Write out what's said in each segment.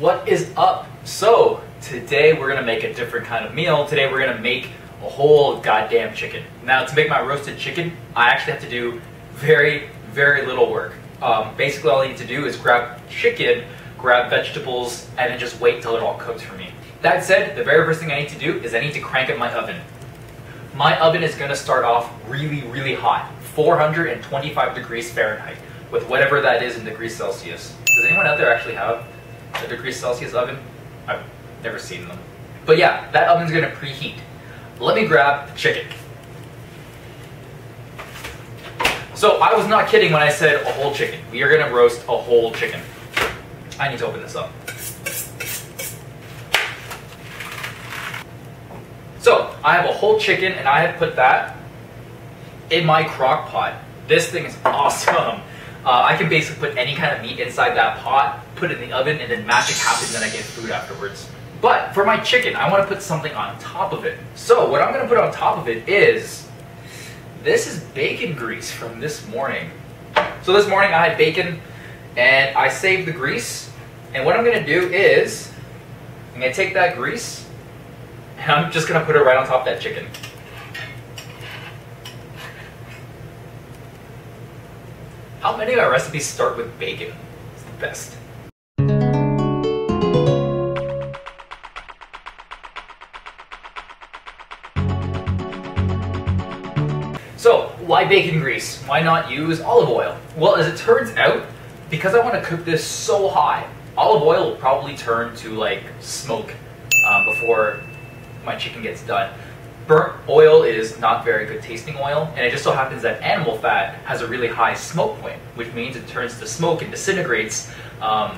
What is up? So, today we're gonna make a different kind of meal. Today we're gonna make a whole goddamn chicken. Now, to make my roasted chicken, I actually have to do very, very little work. Basically, all I need to do is grab chicken, grab vegetables, and then just wait till it all cooks for me. That said, the very first thing I need to do is I need to crank up my oven. My oven is gonna start off really, really hot, 425 degrees Fahrenheit, with whatever that is in degrees Celsius. Does anyone out there actually have a degrees Celsius oven? I've never seen them. But yeah, that oven's gonna preheat. Let me grab the chicken. So I was not kidding when I said a whole chicken. We are gonna roast a whole chicken. I need to open this up. So I have a whole chicken and I have put that in my crock pot. This thing is awesome. I can basically put any kind of meat inside that pot, put it in the oven, and then magic happens and I get food afterwards. But for my chicken, I want to put something on top of it. So what I'm going to put on top of it is, this is bacon grease from this morning. So this morning I had bacon and I saved the grease. And what I'm going to do is, I'm going to take that grease and I'm just going to put it right on top of that chicken. How many of our recipes start with bacon? It's the best. So, why bacon grease? Why not use olive oil? Well, as it turns out, because I want to cook this so high, olive oil will probably turn to like smoke before my chicken gets done. Burnt oil is not very good tasting oil, and it just so happens that animal fat has a really high smoke point, which means it turns to smoke and disintegrates at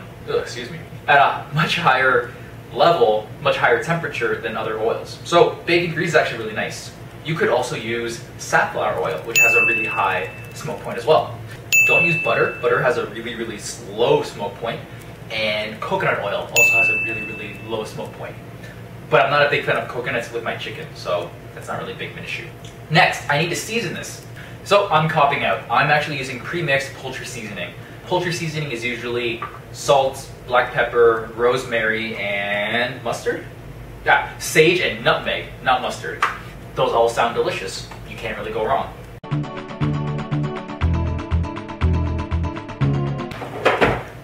a much higher level, much higher temperature than other oils. So bacon grease is actually really nice. You could also use safflower oil, which has a really high smoke point as well. Don't use butter. Butter has a really, really slow smoke point, and coconut oil also has a really, really low smoke point. But I'm not a big fan of coconuts with my chicken, so that's not really a big of an issue. Next, I need to season this. So I'm copping out. I'm actually using pre-mixed poultry seasoning. Poultry seasoning is usually salt, black pepper, rosemary, and mustard? Yeah, sage and nutmeg, not mustard. Those all sound delicious. You can't really go wrong.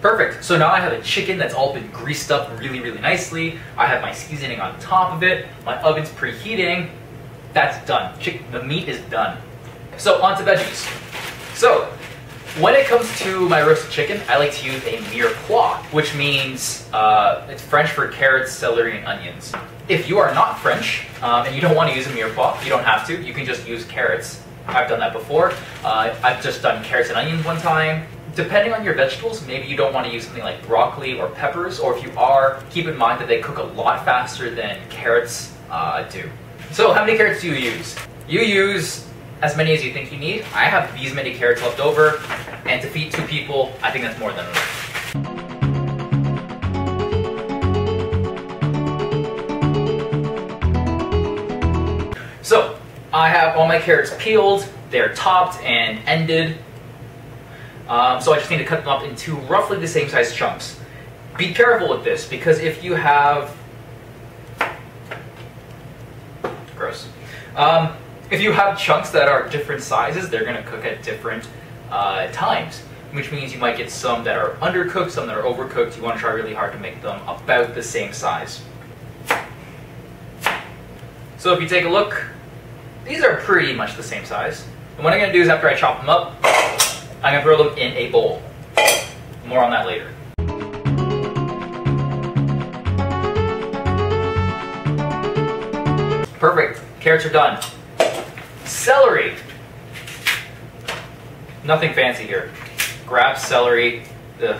Perfect, so now I have a chicken that's all been greased up really, really nicely. I have my seasoning on top of it. My oven's preheating. That's done. The meat is done. So on to veggies. So when it comes to my roasted chicken, I like to use a mirepoix, which means it's French for carrots, celery, and onions. If you are not French and you don't want to use a mirepoix, you don't have to. You can just use carrots. I've done that before. I've just done carrots and onions one time. Depending on your vegetables, maybe you don't want to use something like broccoli or peppers, or if you are, keep in mind that they cook a lot faster than carrots do. So how many carrots do you use? You use as many as you think you need. I have these many carrots left over, and to feed 2 people, I think that's more than enough. So I have all my carrots peeled, they're topped and ended. So I just need to cut them up into roughly the same size chunks. Be careful with this, because if you have... Gross. If you have chunks that are different sizes, they're going to cook at different times, which means you might get some that are undercooked, some that are overcooked. You want to try really hard to make them about the same size. So if you take a look, these are pretty much the same size. And what I'm going to do is, after I chop them up, I'm going to throw them in a bowl. More on that later. Perfect. Carrots are done. Celery. Nothing fancy here. Grab celery. Ugh.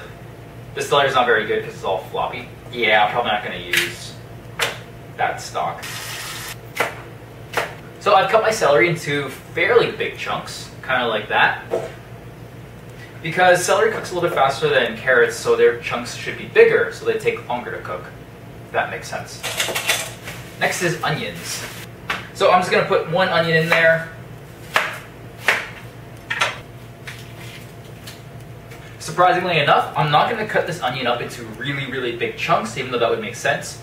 This celery is not very good because it's all floppy. Yeah, I'm probably not going to use that stock. So I've cut my celery into fairly big chunks, kind of like that. Because celery cooks a little bit faster than carrots, so their chunks should be bigger, so they take longer to cook, if that makes sense. Next is onions. So I'm just going to put 1 onion in surprisingly enough, I'm not going to cut this onion up into really big chunks, even though that would make sense.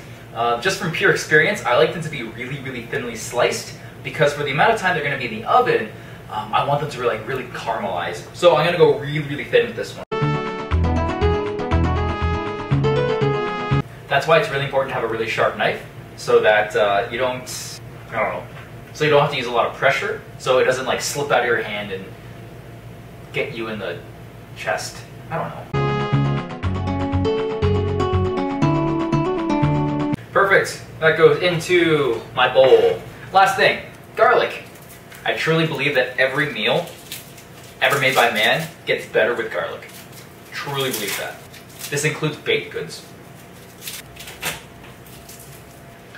Just from pure experience, I like them to be really thinly sliced, because for the amount of time they're going to be in the oven, I want them to really caramelize. So I'm going to go really thin with this one. That's why it's really important to have a really sharp knife, so that you don't, so you don't have to use a lot of pressure, so it doesn't like slip out of your hand and get you in the chest. I don't know. Perfect. That goes into my bowl. Last thing, garlic. I truly believe that every meal ever made by man gets better with garlic. Truly believe that. This includes baked goods.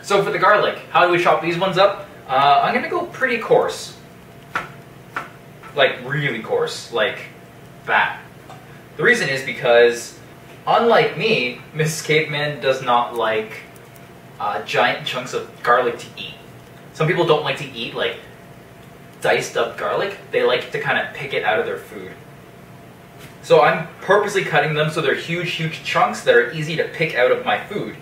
So for the garlic, how do we chop these ones up? I'm gonna go pretty coarse. Like really coarse, like that. The reason is because, unlike me, Mrs. Caveman does not like giant chunks of garlic to eat. Some people don't like to eat like diced up garlic. They like to kind of pick it out of their food. So I'm purposely cutting them so they're huge chunks that are easy to pick out of my food,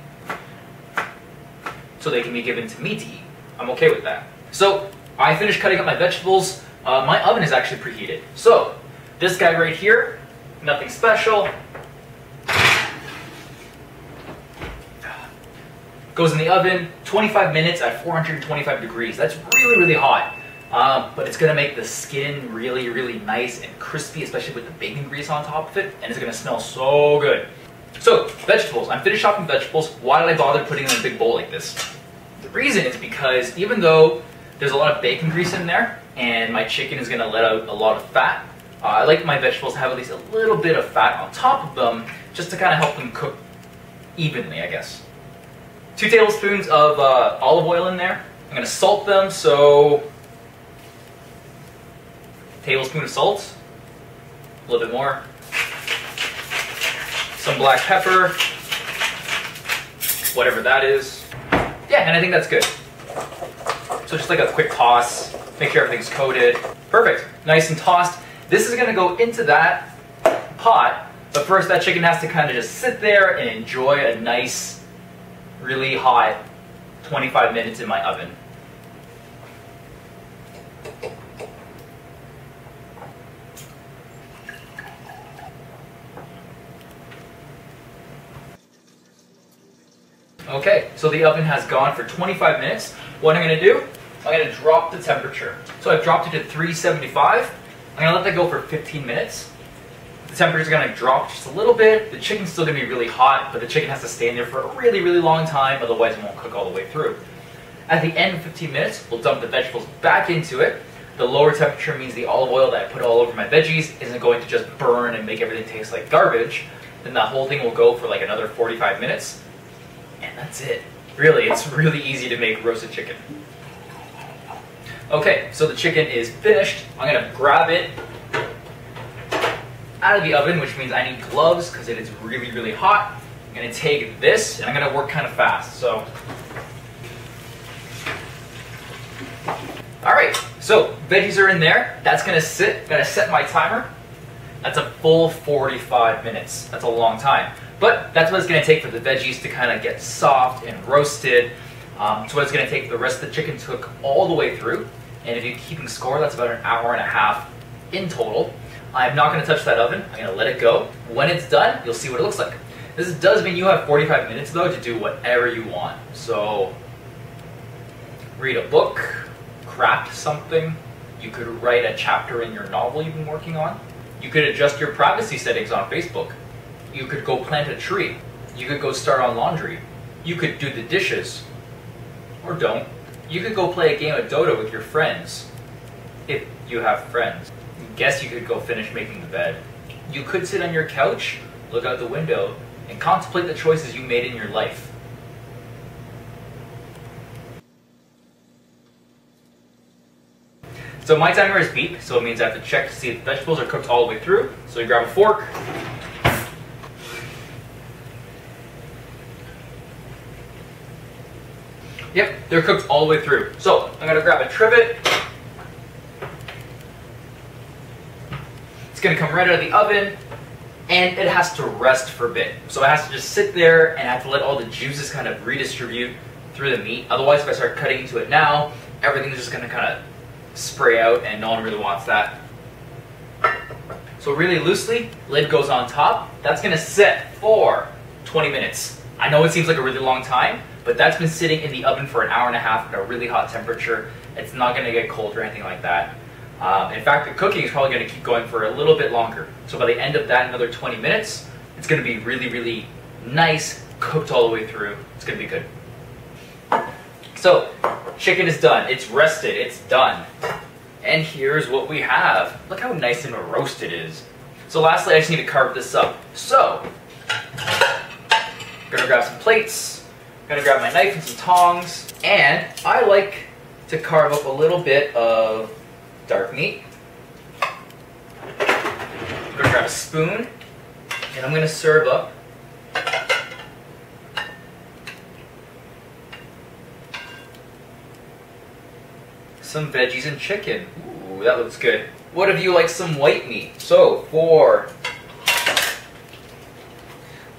so they can be given to me to eat. I'm okay with that. So I finished cutting up my vegetables. My oven is actually preheated. So this guy right here, nothing special. Goes in the oven, 25 minutes at 425 degrees. That's really hot. But it's gonna make the skin really nice and crispy, especially with the bacon grease on top of it, and it's gonna smell so good. So, vegetables. I'm finished chopping vegetables. Why did I bother putting them in a big bowl like this? The reason is because even though there's a lot of bacon grease in there, and my chicken is gonna let out a lot of fat, I like my vegetables to have at least a little bit of fat on top of them, just to kind of help them cook evenly, I guess. 2 tablespoons of olive oil in there. I'm gonna salt them, so tablespoon of salt, a little bit more. Some black pepper, whatever that is. Yeah, and I think that's good. So just like a quick toss, make sure everything's coated. Perfect, nice and tossed. This is gonna go into that pot, but first that chicken has to kind of just sit there and enjoy a nice, really hot 25 minutes in my oven. Okay, so the oven has gone for 25 minutes. What I'm going to do, I'm going to drop the temperature. So I've dropped it to 375. I'm going to let that go for 15 minutes. The temperature is going to drop just a little bit. The chicken's still going to be really hot, but the chicken has to stay in there for a really long time, otherwise it won't cook all the way through. At the end of 15 minutes, we'll dump the vegetables back into it. The lower temperature means the olive oil that I put all over my veggies isn't going to just burn and make everything taste like garbage. Then that whole thing will go for like another 45 minutes. And that's it. Really, it's really easy to make roasted chicken. Okay, so the chicken is finished. I'm gonna grab it out of the oven, which means I need gloves because it is really hot. I'm gonna take this, and I'm gonna work kind of fast, so. All right, so veggies are in there. That's gonna sit, gotta set my timer. That's a full 45 minutes. That's a long time. But that's what it's going to take for the veggies to kind of get soft and roasted. It's what it's going to take for the rest of the chicken to cook all the way through. And if you're keeping score, that's about an hour and a half in total. I'm not going to touch that oven. I'm going to let it go. When it's done, you'll see what it looks like. This does mean you have 45 minutes, though, to do whatever you want. So, read a book, craft something. You could write a chapter in your novel you've been working on. You could adjust your privacy settings on Facebook. You could go plant a tree. You could go start on laundry. You could do the dishes. Or don't. You could go play a game of Dota with your friends. If you have friends. Guess you could go finish making the bed. You could sit on your couch, look out the window, and contemplate the choices you made in your life. So my timer is beep, so it means I have to check to see if the vegetables are cooked all the way through. So you grab a fork. Yep, they're cooked all the way through. So I'm gonna grab a trivet. It's gonna come right out of the oven. and it has to rest for a bit. So it has to just sit there, and I have to let all the juices kind of redistribute through the meat. Otherwise, if I start cutting into it now, everything's just going to kind of spray out, and no one really wants that. So really loosely, lid goes on top. That's going to sit for 20 minutes. I know it seems like a really long time, but that's been sitting in the oven for an hour and a half at a really hot temperature. It's not going to get cold or anything like that. In fact, the cooking is probably going to keep going for a little bit longer. So by the end of that, another 20 minutes, it's going to be really, really nice, cooked all the way through. It's going to be good. So, chicken is done. It's rested. It's done. And here's what we have. Look how nice and roast it is. So lastly, I just need to carve this up. So, I'm going to grab some plates. I'm going to grab my knife and some tongs. And I like to carve up a little bit of dark meat. I'm going to grab a spoon, and I'm going to serve up some veggies and chicken. Ooh, that looks good. What if you like some white meat? So for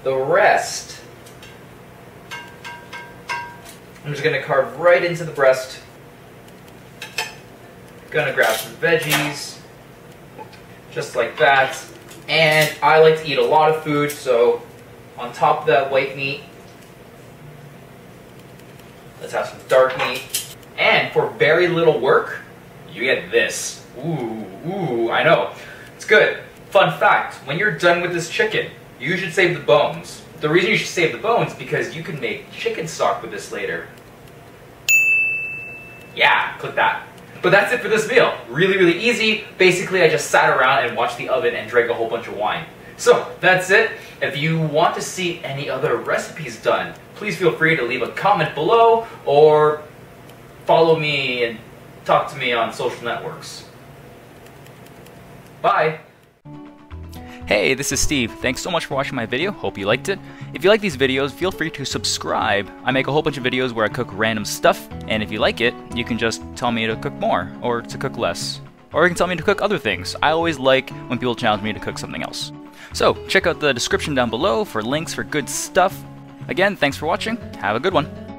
the rest, I'm just going to carve right into the breast. Gonna grab some veggies, just like that. And I like to eat a lot of food, so on top of that white meat, let's have some dark meat. And for very little work, you get this. Ooh, I know. It's good. Fun fact, when you're done with this chicken, you should save the bones. The reason you should save the bones is because you can make chicken stock with this later. Yeah, click that. But that's it for this meal. Really, really easy. Basically, I just sat around and watched the oven and drank a whole bunch of wine. So, that's it. If you want to see any other recipes done, please feel free to leave a comment below or follow me and talk to me on social networks. Bye! Hey, this is Steve. Thanks so much for watching my video. Hope you liked it. If you like these videos, feel free to subscribe. I make a whole bunch of videos where I cook random stuff, and if you like it, you can just tell me to cook more, or to cook less. Or you can tell me to cook other things. I always like when people challenge me to cook something else. So, check out the description down below for links for good stuff. Again, thanks for watching. Have a good one.